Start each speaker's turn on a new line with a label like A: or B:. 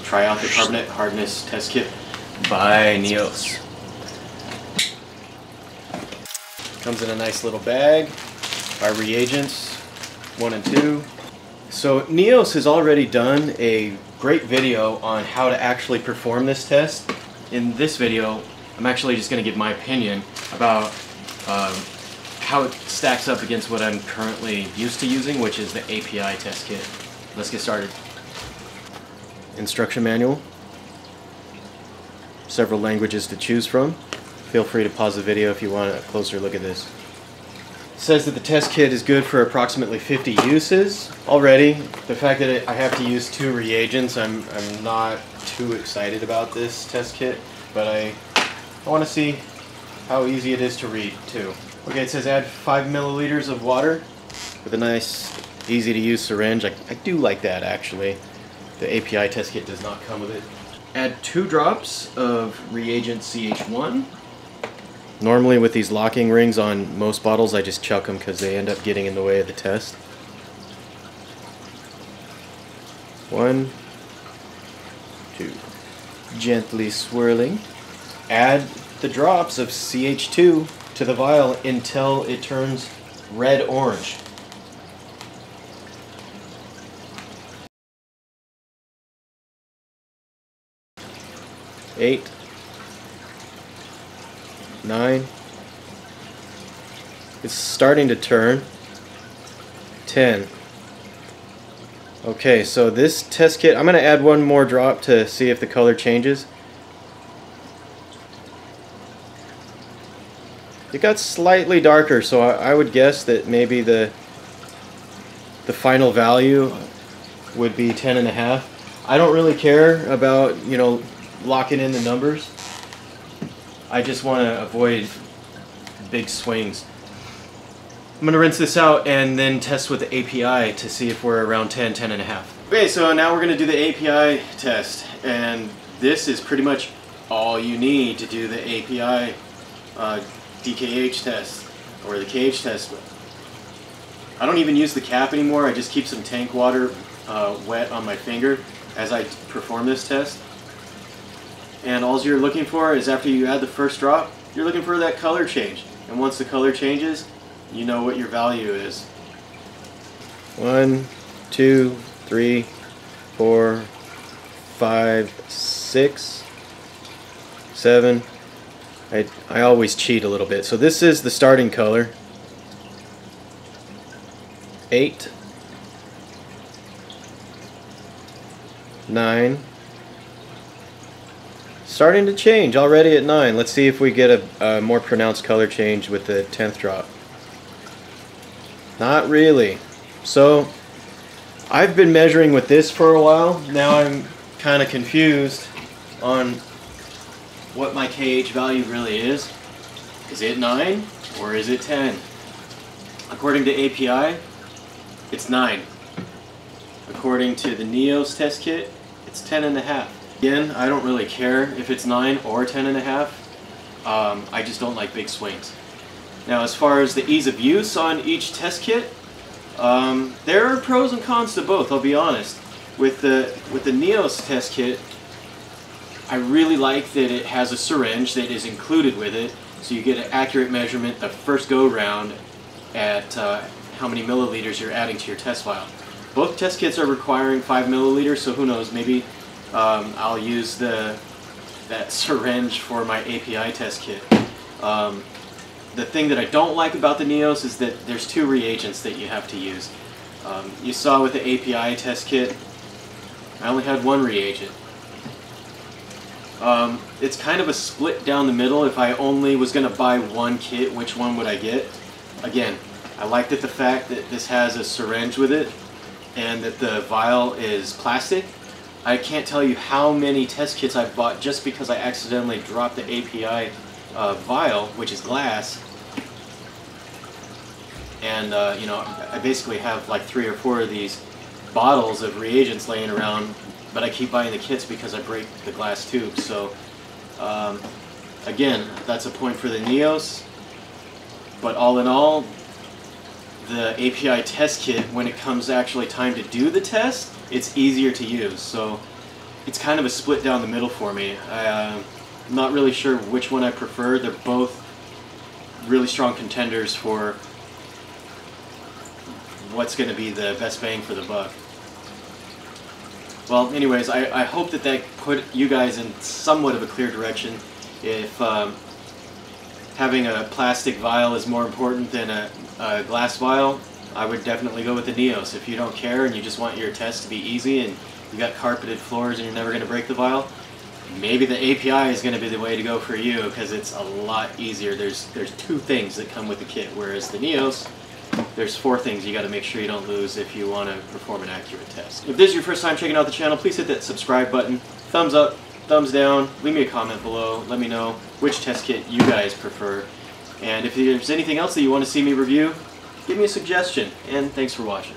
A: try out the Carbonate Hardness test kit by NYOS. Comes in a nice little bag. Our reagents, 1 and 2. So NYOS has already done a great video on how to actually perform this test. In this video, I'm actually just going to give my opinion about how it stacks up against what I'm currently used to using, which is the API test kit. Let's get started. Instruction manual. Several languages to choose from. Feel free to pause the video if you want a closer look at this. It says that the test kit is good for approximately 50 uses. Already, the fact that I have to use 2 reagents, I'm not too excited about this test kit, but I want to see how easy it is to read too. Okay, it says add 5 milliliters of water with a nice, easy to use syringe. I do like that actually. The API test kit does not come with it. Add 2 drops of reagent CH1. Normally with these locking rings on most bottles I just chuck them because they end up getting in the way of the test. 1, 2. Gently swirling. Add the drops of CH2 to the vial until it turns red-orange. Eight, 9. It's starting to turn. 10. Okay, so this test kit, I'm going to add 1 more drop to see if the color changes. It got slightly darker, so I would guess that maybe the final value would be 10.5. I don't really care about, you know, locking in the numbers. I just want to avoid big swings. I'm going to rinse this out and then test with the API to see if we're around 10, 10.5. Okay, so now we're going to do the API test, and this is pretty much all you need to do the API DKH test, or the KH test. I don't even use the cap anymore. I just keep some tank water wet on my finger as I perform this test. And all you're looking for is, after you add the first drop, you're looking for that color change. And once the color changes, you know what your value is. 1, 2, 3, 4, 5, 6, 7. I always cheat a little bit. So this is the starting color. 8, 9. Starting to change already at 9. Let's see if we get a more pronounced color change with the 10th drop. Not really. So I've been measuring with this for a while. Now I'm kind of confused on what my KH value really is. Is it 9 or is it 10? According to API, it's 9. According to the NYOS test kit, it's 10.5. Again, I don't really care if it's 9 or 10.5. I just don't like big swings. Now, as far as the ease of use on each test kit, there are pros and cons to both, I'll be honest. With the NYOS test kit, I really like that it has a syringe that is included with it, so you get an accurate measurement the first go round at how many milliliters you're adding to your test vial. Both test kits are requiring 5 milliliters, so who knows, maybe I'll use that syringe for my API test kit. The thing that I don't like about the NYOS is that there's 2 reagents that you have to use. You saw with the API test kit, I only had 1 reagent. It's kind of a split down the middle. If I only was going to buy 1 kit, which one would I get? Again, I liked the fact that this has a syringe with it and that the vial is plastic. I can't tell you how many test kits I've bought just because I accidentally dropped the API vial, which is glass, and you know, I basically have like 3 or 4 of these bottles of reagents laying around, but I keep buying the kits because I break the glass tube. So again, that's a point for the NYOS, but all in all, the API test kit, when it comes actually time to do the test, it's easier to use. So it's kind of a split down the middle for me. I'm not really sure which one I prefer. They're both really strong contenders for what's going to be the best bang for the buck. Well, anyways, I hope that that put you guys in somewhat of a clear direction. If having a plastic vial is more important than a glass vial, I would definitely go with the NYOS. If you don't care and you just want your test to be easy and you got carpeted floors and you're never going to break the vial, maybe the API is going to be the way to go for you, because it's a lot easier. There's 2 things that come with the kit, whereas the NYOS, there's 4 things you got to make sure you don't lose if you want to perform an accurate test. If this is your first time checking out the channel, please hit that subscribe button. Thumbs up, thumbs down, leave me a comment below. Let me know which test kit you guys prefer. And if there's anything else that you want to see me review, give me a suggestion. And thanks for watching.